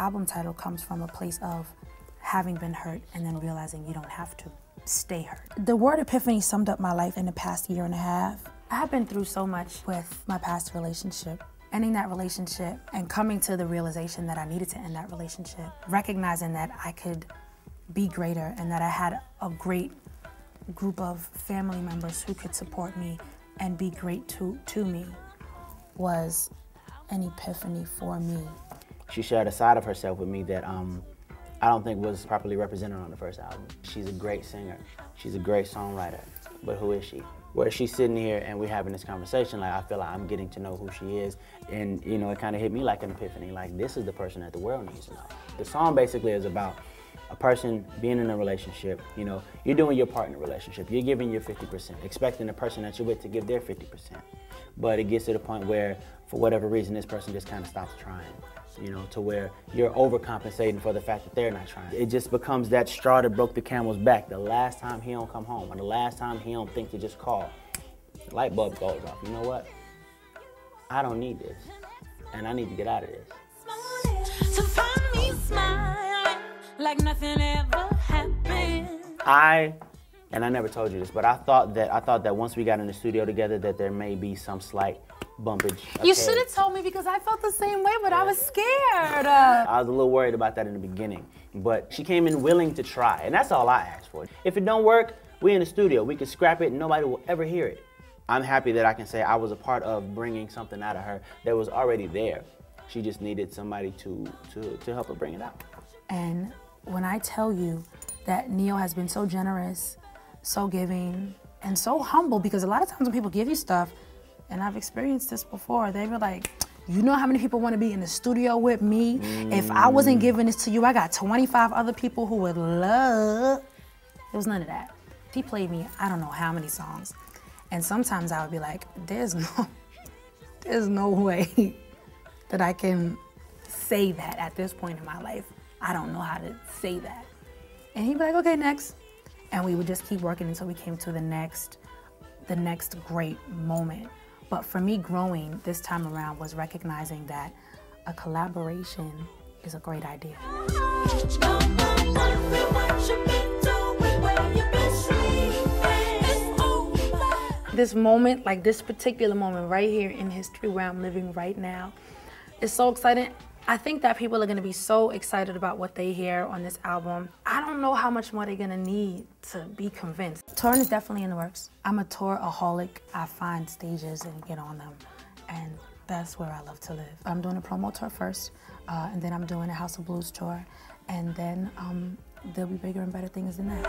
album title comes from a place of having been hurt and then realizing you don't have to stay hurt. The word epiphany summed up my life in the past year and a half. I have been through so much with my past relationship. Ending that relationship and coming to the realization that I needed to end that relationship, recognizing that I could be greater and that I had a great group of family members who could support me and be great to me, was an epiphany for me. She shared a side of herself with me that I don't think was properly represented on the first album. She's a great singer. She's a great songwriter. But who is she? Where she's sitting here and we're having this conversation, like I feel like I'm getting to know who she is. And you know, it kind of hit me like an epiphany, like this is the person that the world needs to know. The song basically is about a person being in a relationship. You know, you're doing your part in a relationship. You're giving your 50%, expecting the person that you're with to give their 50%. But it gets to the point where, for whatever reason, this person just kind of stops trying. You know, to where you're overcompensating for the fact that they're not trying. It just becomes that straw that broke the camel's back. The last time he don't come home, or the last time he don't think to just call, the light bulb goes off. You know what? I don't need this, and I need to get out of this. To find me smiling like nothing ever happened. And I never told you this, but I thought that once we got in the studio together that there may be some slight bumpage. You should have told me, because I felt the same way, but I was scared. I was a little worried about that in the beginning, but she came in willing to try, and that's all I asked for. If it don't work, we in the studio. We can scrap it and nobody will ever hear it. I'm happy that I can say I was a part of bringing something out of her that was already there. She just needed somebody to help her bring it out. And when I tell you that Neo has been so generous, so giving, and so humble, because a lot of times when people give you stuff, and I've experienced this before, they were like, you know how many people want to be in the studio with me? If I wasn't giving this to you, I got 25 other people who would love. There was none of that. He played me, I don't know how many songs. And sometimes I would be like, there's no way that I can say that at this point in my life. I don't know how to say that. And he'd be like, okay, next. And we would just keep working until we came to the next great moment. But for me, growing this time around was recognizing that a collaboration is a great idea. This moment, like this particular moment right here in history where I'm living right now, is so exciting. I think that people are gonna be so excited about what they hear on this album. I don't know how much more they're gonna need to be convinced. Touring is definitely in the works. I'm a tour-aholic. I find stages and get on them, and that's where I love to live. I'm doing a promo tour first, and then I'm doing a House of Blues tour, and then there'll be bigger and better things than that.